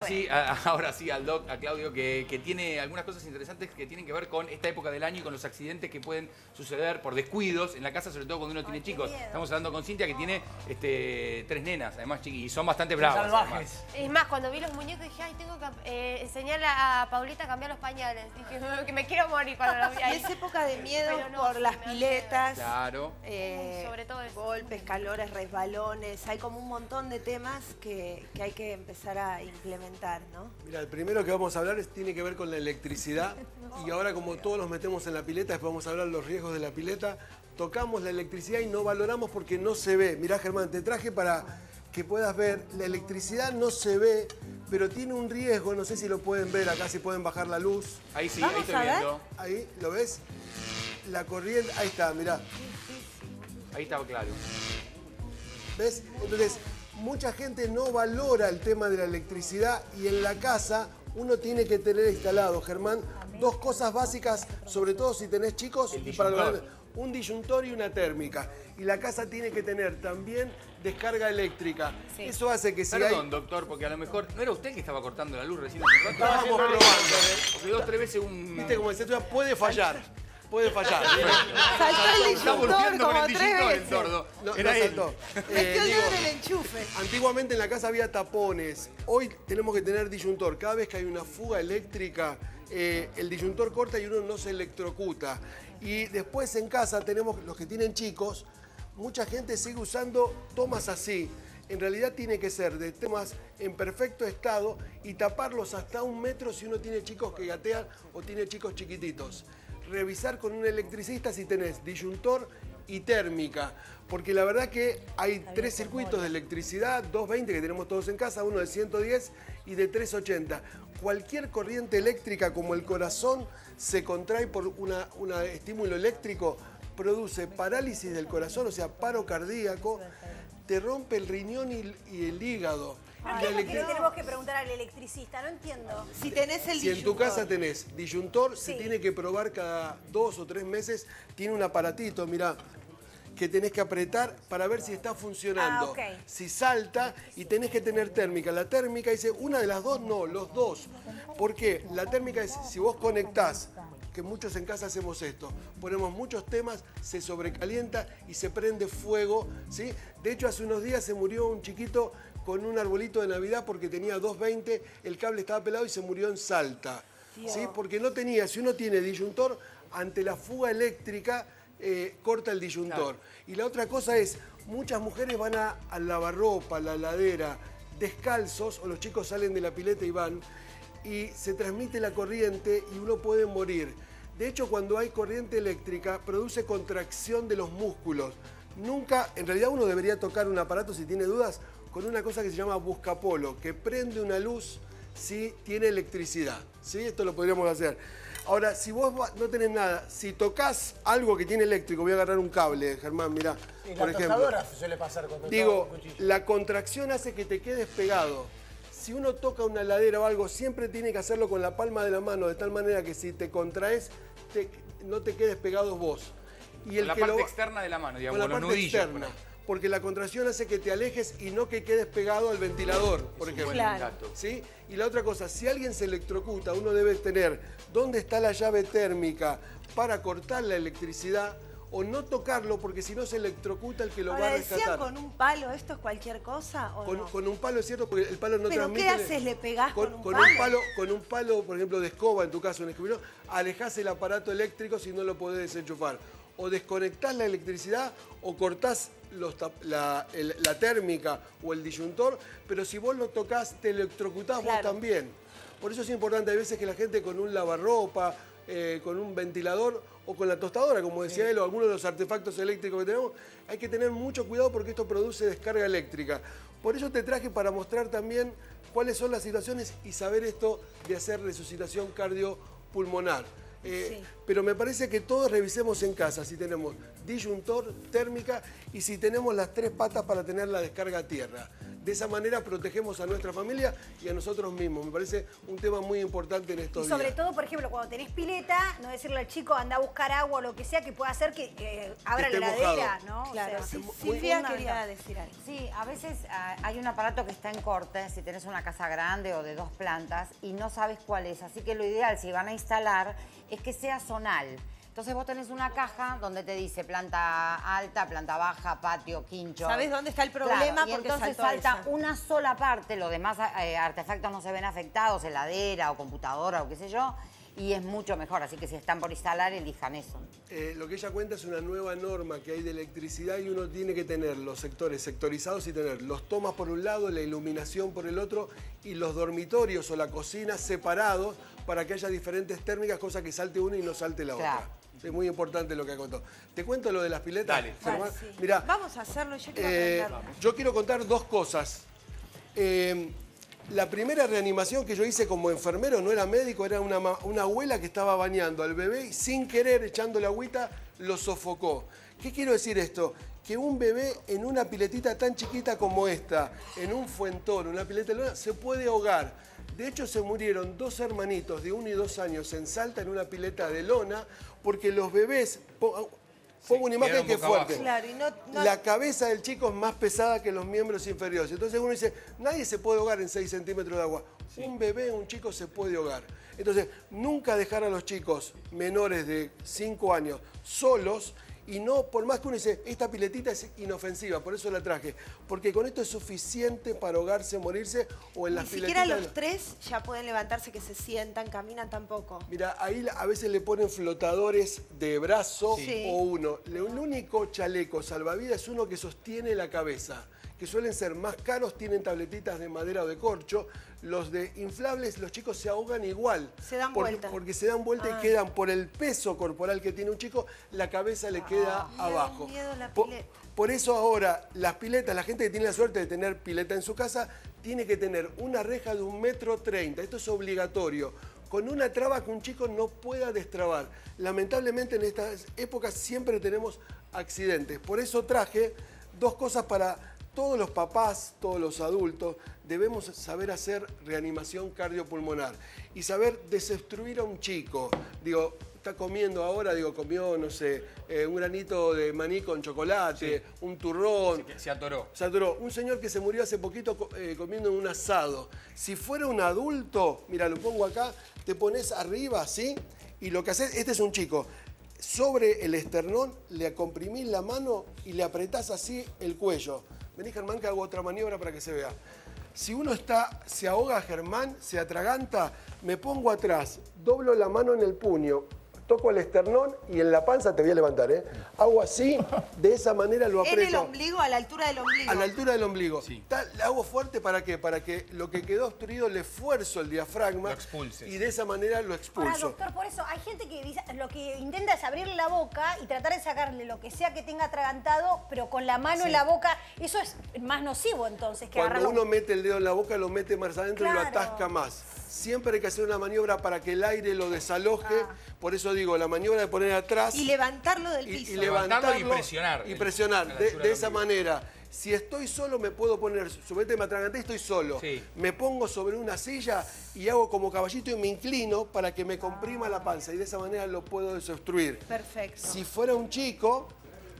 sí, ahora sí al doc, a Claudio, que tiene algunas cosas interesantes que tienen que ver con esta época del año y con los accidentes que pueden suceder por descuidos en la casa, sobre todo cuando uno tiene chicos. Estamos hablando con Cintia, que tiene 3 nenas, además chiquis, y son bastante bravas. Salvajes. Es más, cuando vi los muñecos dije, ay, tengo que enseñarle a Paulita a cambiar los pañales. Dije, que me quiero morir cuando los vi Y ahí. es época de miedo Pero no, por sí, las me da piletas. Claro. Sobre todo eso. Golpes, calores, resbalones. Hay como un montón de temas que hay que empezar a implementar, ¿no? Mira, el primero que vamos a hablar tiene que ver con la electricidad. Y ahora, como todos nos metemos en la pileta, después vamos a hablar de los riesgos de la pileta. Tocamos la electricidad y no valoramos porque no se ve. Mirá, Germán, te traje para que puedas ver. La electricidad no se ve, pero tiene un riesgo. No sé si lo pueden ver acá, si pueden bajar la luz. Ahí sí, Vamos ahí estoy a ver. viendo. Ahí, ¿lo ves? La corriente, ahí está, mirá. Ahí está claro. ¿Ves? Entonces, mucha gente no valora el tema de la electricidad y en la casa uno tiene que tener instalado, Germán, 2 cosas básicas, sobre todo si tenés chicos, y para los un disyuntor y una térmica. Y la casa tiene que tener también descarga eléctrica. Sí. Eso hace que si Perdón, doctor, porque a lo mejor... ¿No era usted que estaba cortando la luz recién hace un rato? Estábamos probando. Porque 2 o 3 veces un... Viste como decía, puede fallar. Puede fallar. Saltó el Está disyuntor volviendo con como el 3 disyuntor, el veces. sordo. No, Era no él. saltó. Metió el Digo, dedo en el enchufe. antiguamente en la casa había tapones. Hoy tenemos que tener disyuntor. Cada vez que hay una fuga eléctrica, el disyuntor corta y uno no se electrocuta. Y después en casa tenemos, los que tienen chicos, mucha gente sigue usando tomas así. En realidad tiene que ser de tomas en perfecto estado y taparlos hasta 1 metro si uno tiene chicos que gatean o tiene chicos chiquititos. Revisar con un electricista si tenés disyuntor y térmica, porque la verdad que hay 3 circuitos de electricidad, 220 que tenemos todos en casa, uno de 110 y de 380. Cualquier corriente eléctrica como el corazón se contrae por un estímulo eléctrico, produce parálisis del corazón, o sea, paro cardíaco, te rompe el riñón y el hígado. ¿Qué es lo que le tenemos que preguntar al electricista? No entiendo. Si tenés el Si en tu disyuntor. casa tenés disyuntor, Sí. se tiene que probar cada 2 o 3 meses. Tiene un aparatito, mirá, que tenés que apretar para ver si está funcionando. Ah, ok. Si salta y tenés que tener térmica. La térmica dice, una de las dos no, los dos. ¿Por qué? La térmica es, si vos conectás, que muchos en casa hacemos esto, ponemos muchos temas, se sobrecalienta y se prende fuego, ¿sí? De hecho, hace unos días se murió un chiquito con un arbolito de Navidad porque tenía 220, el cable estaba pelado y se murió en Salta. ¿Sí? Porque no tenía, si uno tiene disyuntor, ante la fuga eléctrica corta el disyuntor. Claro. Y la otra cosa es, muchas mujeres van al lavarropa, a la heladera, descalzos, o los chicos salen de la pileta y van, y se transmite la corriente y uno puede morir. De hecho, cuando hay corriente eléctrica, produce contracción de los músculos. Nunca, en realidad uno debería tocar un aparato, si tiene dudas, con una cosa que se llama buscapolo, que prende una luz si tiene electricidad. ¿Sí? Esto lo podríamos hacer. Ahora, si vos no tenés nada, si tocas algo que tiene eléctrico, voy a agarrar un cable, Germán, mirá, por ejemplo. tostadora suele pasar cuando Digo, toca un cuchillo. la contracción hace que te quedes pegado. Si uno toca una heladera o algo, siempre tiene que hacerlo con la palma de la mano, de tal manera que si te contraes, no te quedes pegado vos. Y Con la parte externa de la mano, digamos, con la los parte nudillos. externa. Porque la contracción hace que te alejes y no que quedes pegado al ventilador, por ejemplo. Claro. ¿Sí? Y la otra cosa, si alguien se electrocuta, uno debe tener dónde está la llave térmica para cortar la electricidad o no tocarlo, porque si no se electrocuta el que lo va Ahora, a rescatar. ¿decían con un palo esto es cualquier cosa o no? Con un palo es cierto, porque el palo no ¿Pero transmite... qué haces? ¿Le pegás con un con palo? Con un palo, por ejemplo, de escoba, en tu caso, un escobillón, alejás el aparato eléctrico si no lo podés desenchufar. O desconectás la electricidad o cortás la térmica o el disyuntor, pero si vos lo tocas, te electrocutás vos también. Por eso es importante, hay veces que la gente con un lavarropa, con un ventilador o con la tostadora, como decía él, o algunos de los artefactos eléctricos que tenemos, hay que tener mucho cuidado porque esto produce descarga eléctrica. Por eso te traje para mostrar también cuáles son las situaciones y saber esto de hacer resucitación cardiopulmonar. Pero me parece que todos revisemos en casa si tenemos disyuntor, térmica y si tenemos las 3 patas para tener la descarga a tierra. De esa manera protegemos a nuestra familia y a nosotros mismos. Me parece un tema muy importante en estos Y sobre días. todo, por ejemplo, cuando tenés pileta, no decirle al chico anda a buscar agua o lo que sea que pueda hacer que abra esté la heladera, mojado. ¿no? Claro, O sea, sí, muy Silvia fundamental. quería decir algo. Sí, a veces hay un aparato que está en corte, si tenés una casa grande o de 2 plantas y no sabes cuál es. Así que lo ideal, si van a instalar, es que sea zonal. Entonces vos tenés una caja donde te dice planta alta, planta baja, patio, quincho. ¿Sabés dónde está el problema? Claro, y Porque entonces saltó falta esa. una sola parte, los demás artefactos no se ven afectados, heladera o computadora o qué sé yo, y es mucho mejor. Así que si están por instalar, elijan eso. Lo que ella cuenta es una nueva norma que hay de electricidad y uno tiene que tener los sectores sectorizados y tener los tomas por un lado, la iluminación por el otro y los dormitorios o la cocina separados para que haya diferentes térmicas, cosa que salte una y no salte la Claro. otra. Es muy importante lo que ha contado. ¿Te cuento lo de las piletas? Dale. Germán? Sí. Mirá, Vamos a hacerlo, yo quiero aprender. yo quiero contar dos cosas. La primera reanimación que yo hice como enfermero, no era médico, era una abuela que estaba bañando al bebé y sin querer, echando la agüita, lo sofocó. ¿Qué quiero decir esto? Que un bebé en una piletita tan chiquita como esta, en un fuentón, una pileta de lona, se puede ahogar. De hecho, se murieron 2 hermanitos de 1 y 2 años en Salta en una pileta de lona porque los bebés... Pongo una imagen quedaron que es boca fuerte. abajo. Claro, y no- La cabeza del chico es más pesada que los miembros inferiores. Entonces uno dice, nadie se puede ahogar en 6 centímetros de agua. Un bebé, un chico se puede ahogar. Entonces, nunca dejar a los chicos menores de 5 años solos y no, por más que uno dice, esta piletita es inofensiva, por eso la traje. Porque con esto es suficiente para ahogarse, morirse o en las Ni siquiera piletitas. los 3 ya pueden levantarse, que se sientan, caminan tampoco. Mira, ahí a veces le ponen flotadores de brazo Sí. o uno. El único chaleco salvavidas es uno que sostiene la cabeza, que suelen ser más caros, tienen tabletitas de madera o de corcho. Los de inflables, los chicos se ahogan igual. Se dan porque, vuelta. Porque se dan vuelta y quedan por el peso corporal que tiene un chico, la cabeza le queda abajo. miedo la Po- pileta. Por eso ahora las piletas, la gente que tiene la suerte de tener pileta en su casa, tiene que tener una reja de 1,30 m. Esto es obligatorio. Con una traba que un chico no pueda destrabar. Lamentablemente en estas épocas siempre tenemos accidentes. Por eso traje 2 cosas para todos los papás, todos los adultos. Debemos saber hacer reanimación cardiopulmonar y saber desobstruir a un chico. Digo, está comiendo ahora, comió, no sé, un granito de maní con chocolate, un turrón. Se atoró. Se atoró. Un señor que se murió hace poquito comiendo un asado. Si fuera un adulto, mira, lo pongo acá, te pones arriba, ¿sí? Y lo que haces, este es un chico, sobre el esternón le comprimís la mano y le apretás así el cuello. Vení, Germán, que hago otra maniobra para que se vea. Si uno se ahoga, Germán, se atraganta, me pongo atrás, doblo la mano en el puño, toco el esternón y en la panza te voy a levantar, ¿eh? Hago así, de esa manera lo aprieto. En el ombligo, a la altura del ombligo. A la altura del ombligo. Sí. Le hago fuerte, ¿para qué? Para que lo que quedó obstruido le esfuerzo el diafragma. Lo expulses. Y de esa manera lo Ahora, expulso. doctor, por eso hay gente que dice, lo que intenta es abrirle la boca y tratar de sacarle lo que sea que tenga atragantado, pero con la mano en la boca. Eso es más nocivo entonces que Cuando agarrarlo. uno mete el dedo en la boca, lo mete más adentro y lo Claro. atasca más. Siempre hay que hacer una maniobra para que el aire lo desaloje. Por eso digo, la maniobra de poner atrás Y levantarlo del y piso. Levantarlo y presionar. Y presionar. A la De altura del esa ombligo. manera. Si estoy solo, me puedo poner, suponete me atraganté, estoy solo. Sí. Me pongo sobre una silla y hago como caballito y me inclino para que me comprima la panza. Y de esa manera lo puedo desobstruir. Perfecto. Si fuera un chico,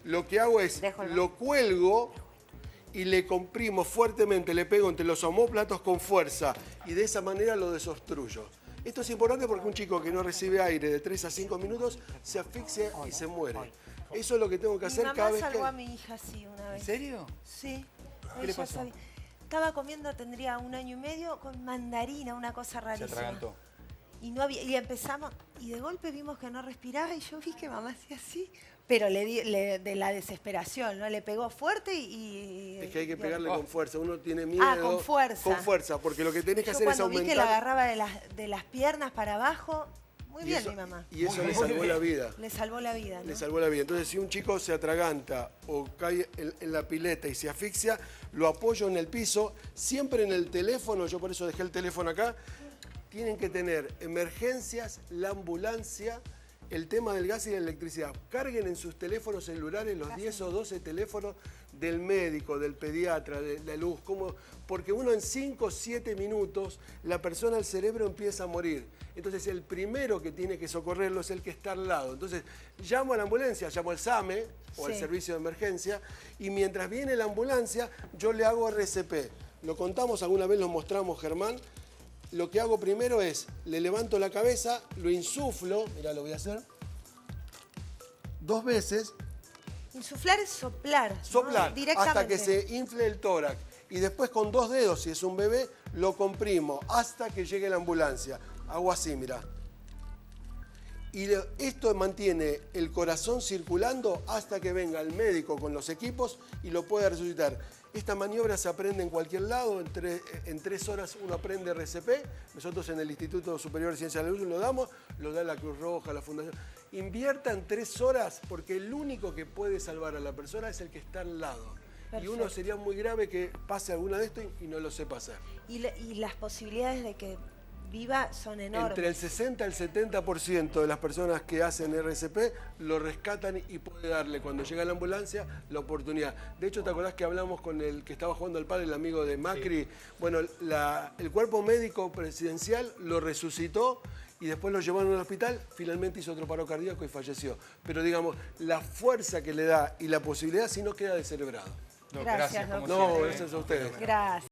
lo que hago es, Dejo el lo cuelgo y le comprimo fuertemente, le pego entre los omóplatos con fuerza y de esa manera lo desobstruyo. Esto es importante porque un chico que no recibe aire de 3 a 5 minutos se asfixia y se muere. Eso es lo que tengo que Mi hacer mamá cada vez salvó a que... mi hija así una vez. ¿En serio? Sí. ¿Qué le ella pasó? sabía. Estaba comiendo, tendría 1 año y medio, con mandarina, una cosa Se rarísima. atragantó. Y no había, y empezamos, y de golpe vimos que no respiraba y yo vi que mamá hacía así, pero de la desesperación, ¿no? Le pegó fuerte y... Es que hay que y- pegarle Oh. con fuerza, uno tiene miedo. con fuerza. Con fuerza, porque lo que tenés que Yo hacer es cuando vi aumentar... que la agarraba de las piernas para abajo, muy y bien eso, mi mamá. Y eso le salvó la vida. Le salvó la vida, ¿no? Le salvó la vida. Entonces, si un chico se atraganta o cae en la pileta y se asfixia, lo apoyo en el piso, siempre en el teléfono, yo por eso dejé el teléfono acá, tienen que tener emergencias, la ambulancia, el tema del gas y la electricidad. Carguen en sus teléfonos celulares los 10 o 12 teléfonos del médico, del pediatra, de la luz, porque uno en 5 o 7 minutos, la persona, el cerebro empieza a morir. Entonces el primero que tiene que socorrerlo es el que está al lado. Entonces llamo a la ambulancia, llamo al SAME o al servicio de emergencia, y mientras viene la ambulancia yo le hago RCP. Lo contamos, alguna vez lo mostramos, Germán. Lo que hago primero es, le levanto la cabeza, lo insuflo, mirá, lo voy a hacer, 2 veces. Insuflar es soplar. Soplar, ¿no? Directamente. hasta que se infle el tórax. Y después con 2 dedos, si es un bebé, lo comprimo hasta que llegue la ambulancia. Hago así, mirá. Y esto mantiene el corazón circulando hasta que venga el médico con los equipos y lo pueda resucitar. Esta maniobra se aprende en cualquier lado, en 3 horas uno aprende RCP. Nosotros en el Instituto Superior de Ciencias de la Luz lo damos, lo da la Cruz Roja, la Fundación. Inviertan 3 horas porque el único que puede salvar a la persona es el que está al lado. Perfecto. Y uno sería muy grave que pase alguna de esto y no lo sepa hacer. Y las posibilidades de que viva son enormes. Entre el 60 al 70% de las personas que hacen RCP lo rescatan y puede darle, cuando llega la ambulancia, la oportunidad. De hecho, ¿te acordás que hablamos con el que estaba jugando al padre, el amigo de Macri? Sí. Bueno, el cuerpo médico presidencial lo resucitó y después lo llevaron al hospital, finalmente hizo otro paro cardíaco y falleció. Pero digamos, la fuerza que le da y la posibilidad, si no queda descerebrado. Gracias, doctor. No, gracias a ustedes. Gracias.